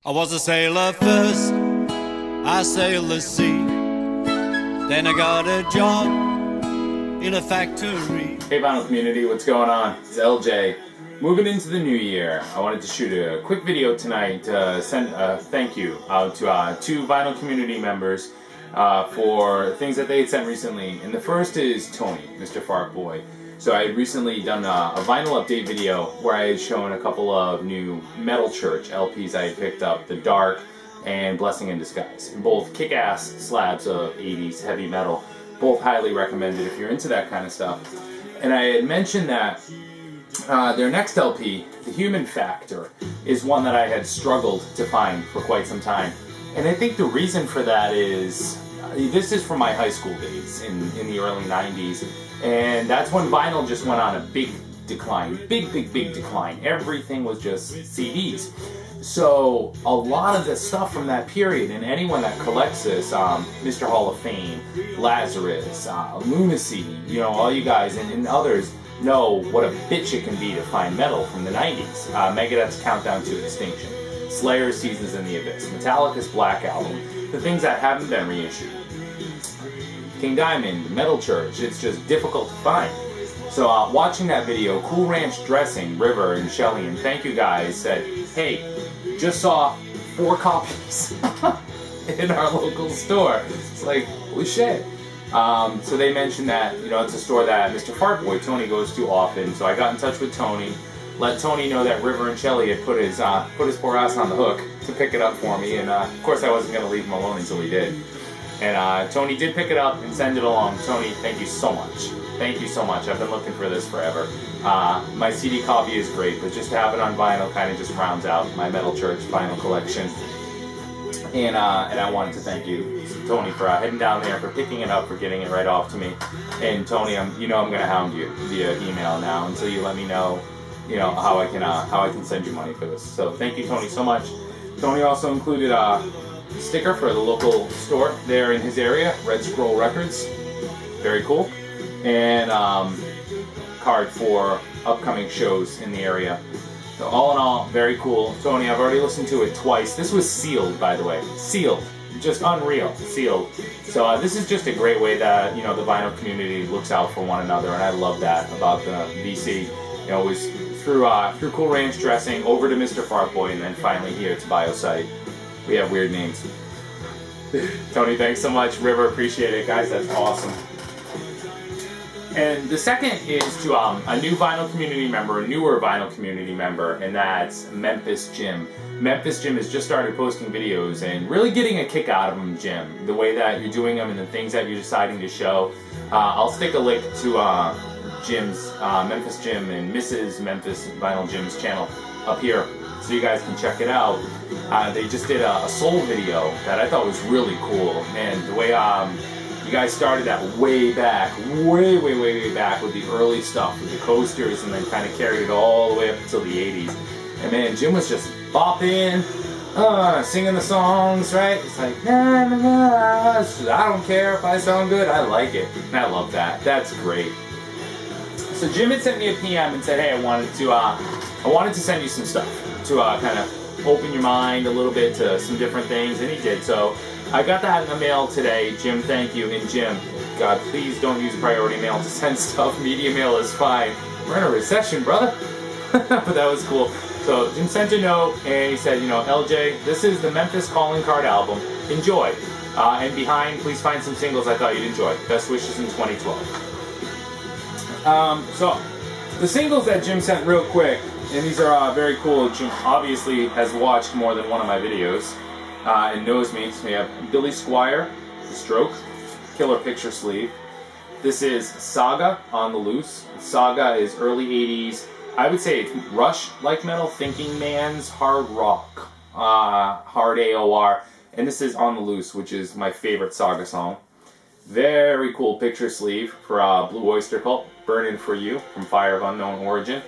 I was a sailor first, I sailed the sea. Then I got a job in a factory. Hey vinyl community, what's going on? It's LJ. Moving into the new year, I wanted to shoot a quick video tonight to send a thank you out to two vinyl community members for things that they had sent recently. And the first is Tony, MrFartboy. So I had recently done a vinyl update video where I had shown a couple of new Metal Church LPs I had picked up, The Dark and Blessing in Disguise. Both kick-ass slabs of 80s heavy metal. Both highly recommended if you're into that kind of stuff. And I had mentioned that their next LP, The Human Factor, is one that I had struggled to find for quite some time. And I think the reason for that is, this is from my high school days in the early 90s. And that's when vinyl just went on a big decline. Big decline. Everything was just CDs. So a lot of the stuff from that period, and anyone that collects this, Mr. Hall of Fame, Lazarus, Lunacy, you know, all you guys and others know what a bitch it can be to find metal from the 90s. Megadeth's Countdown to Extinction, Slayer's Seasons in the Abyss, Metallica's Black Album, the things that haven't been reissued. King Diamond, Metal Church, it's just difficult to find. So watching that video, Cool Ranch Dressing, River and Shelly, and thank you guys, said, hey, just saw 4 copies in our local store. It's like, holy shit. So they mentioned that, you know, it's a store that MrFartboy, Tony, goes to often. So I got in touch with Tony, let Tony know that River and Shelly had put his poor ass on the hook to pick it up for me. And of course I wasn't going to leave him alone until he did. And Tony did pick it up and send it along. Tony, thank you so much. Thank you so much. I've been looking for this forever. My CD copy is great, but just to have it on vinyl kind of just rounds out my Metal Church vinyl collection. And I wanted to thank you, Tony, for heading down there, for picking it up, for getting it right off to me. And Tony, you know I'm going to hound you via email now until you let me know, you know, how I can send you money for this. So thank you, Tony, so much. Tony also included sticker for the local store there in his area, Red Scroll Records, very cool, and card for upcoming shows in the area. So all in all, very cool. Tony, I've already listened to it twice. This was sealed, by the way, sealed, just unreal, sealed. So this is just a great way that, you know, the vinyl community looks out for one another, and I love that about the VC. You know, it was through Cool Ranch Dressing, over to MrFartboy, and then finally here to Biosite. We have weird names. Tony, thanks so much. River, appreciate it. Guys, that's awesome. And the second is to a new vinyl community member, a newer vinyl community member, and that's Memphis Jim. Memphis Jim has just started posting videos and really getting a kick out of them, Jim. The way that you're doing them and the things that you're deciding to show. I'll stick a link to Jim's, Memphis Jim and Mrs. Memphis Vinyl Jim's channel up here, so you guys can check it out. They just did a soul video that I thought was really cool, and the way you guys started that way back with the early stuff, with the coasters, and then kind of carried it all the way up until the 80s. And man, Jim was just bopping, singing the songs, right? It's like, nah, nah, nah. I don't care if I sound good, I like it. And I love that. That's great. So Jim had sent me a PM and said, hey, I wanted to send you some stuff to kind of open your mind a little bit to some different things, and he did. So I got that in the mail today. Jim, thank you. And Jim, God, please don't use priority mail to send stuff. Media mail is fine. We're in a recession, brother. But that was cool. So Jim sent a note, and he said, you know, LJ, this is the Memphis Calling Card album. Enjoy. And behind, please find some singles I thought you'd enjoy. Best wishes in 2012. So the singles that Jim sent real quick, and these are very cool. Jim obviously has watched more than one of my videos and knows me. So we have Billy Squire, The Stroke, Killer Picture Sleeve. This is Saga, On the Loose. Saga is early 80s. I would say it's Rush-like metal, Thinking Man's hard rock, hard AOR. And this is On the Loose, which is my favorite Saga song. Very cool picture sleeve for Blue Oyster Cult, Burning for You, from Fire of Unknown Origin.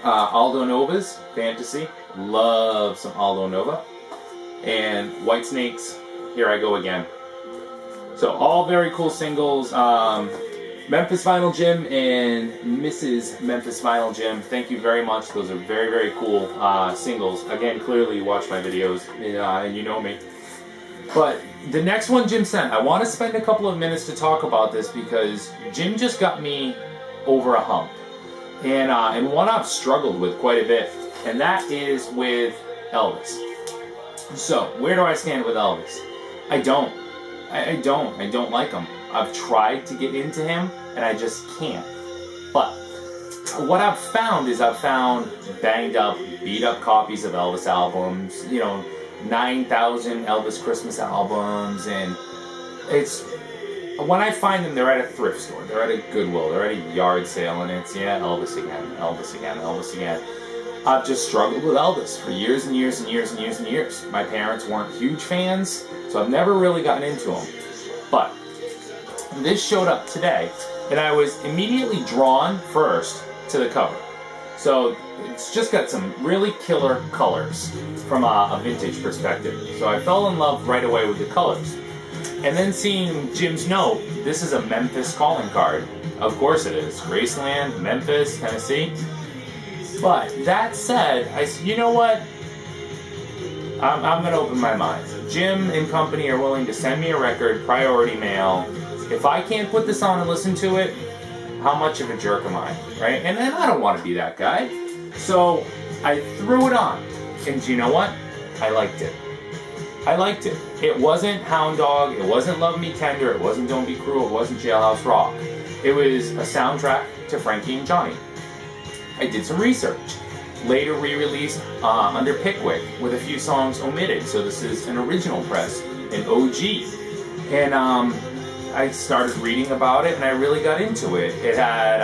Aldo Nova's Fantasy, love some Aldo Nova. And Whitesnake's Here I Go Again. So all very cool singles. Memphis Vinyl Jim and Mrs. Memphis Vinyl Jim, thank you very much. Those are very, very cool singles. Again, clearly you watch my videos and you know me. But the next one Jim sent, I want to spend a couple of minutes to talk about this because Jim just got me over a hump. And one I've struggled with quite a bit, and that is with Elvis. So, where do I stand with Elvis? I don't like him. I've tried to get into him, and I just can't. But what I've found is banged up, beat up copies of Elvis albums, 9,000 Elvis Christmas albums, and when I find them, they're at a thrift store, they're at a Goodwill, they're at a yard sale, and it's, Elvis again, Elvis again, Elvis again. I've just struggled with Elvis for years and years and years and years and years. My parents weren't huge fans, so I've never really gotten into him. But this showed up today, and I was immediately drawn first to the cover. So it's just got some really killer colors from a vintage perspective. So I fell in love right away with the colors. And then seeing Jim's note, this is a Memphis calling card. Of course it is. Graceland, Memphis, Tennessee. But that said, I said, you know what? I'm going to open my mind. Jim and company are willing to send me a record, priority mail. If I can't put this on and listen to it, how much of a jerk am I, right? And I don't want to be that guy. So I threw it on. And you know what? I liked it. I liked it. It wasn't Hound Dog. It wasn't Love Me Tender. It wasn't Don't Be Cruel. It wasn't Jailhouse Rock. It was a soundtrack to Frankie and Johnny. I did some research. Later re-released under Pickwick with a few songs omitted. So this is an original press, an OG. And I started reading about it and I really got into it. It had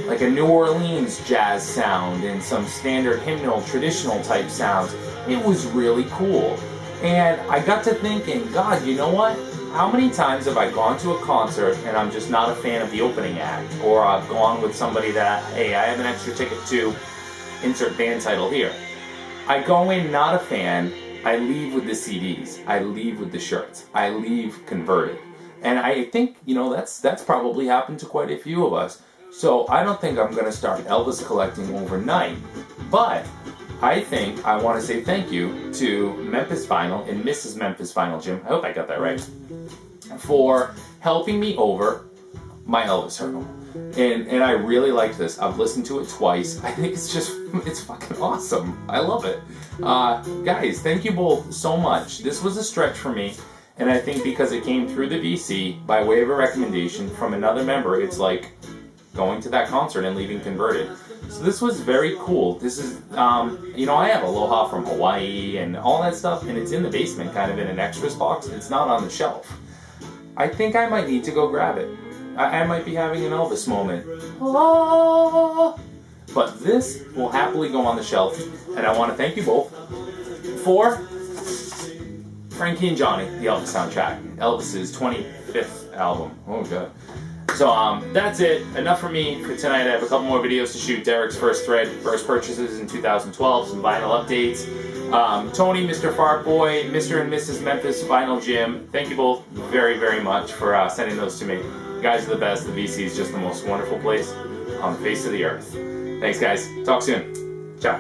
like a New Orleans jazz sound and some standard hymnal, traditional type sounds. It was really cool. And I got to thinking, God, you know what? How many times have I gone to a concert and I'm just not a fan of the opening act? Or I've gone with somebody that, hey, I have an extra ticket to insert band title here. I go in not a fan, I leave with the CDs, I leave with the shirts, I leave converted. And I think, that's probably happened to quite a few of us. So I don't think I'm going to start Elvis collecting overnight. But I think I want to say thank you to Memphis Vinyl and Mrs. Memphis Vinyl Jim, I hope I got that right, for helping me over my Elvis hurdle. And I really liked this. I've listened to it twice. I think it's fucking awesome. I love it. Guys, thank you both so much. This was a stretch for me. And I think because it came through the VC by way of a recommendation from another member, it's like going to that concert and leaving converted. So this was very cool. This is, I have Aloha from Hawaii and all that stuff, and it's in the basement, kind of in an extras box. It's not on the shelf. I think I might need to go grab it. I might be having an Elvis moment. But this will happily go on the shelf, and I want to thank you both for Frankie and Johnny, the Elvis soundtrack. Elvis's 25th album. Oh, God. So, that's it. Enough for me for tonight. I have a couple more videos to shoot. Derek's first purchases in 2012, some vinyl updates. Tony, Mr. Fartboy, Mr. and Mrs. Memphis Vinyl Jim, thank you both very, very much for sending those to me. You guys are the best. The VC is just the most wonderful place on the face of the earth. Thanks, guys. Talk soon. Ciao.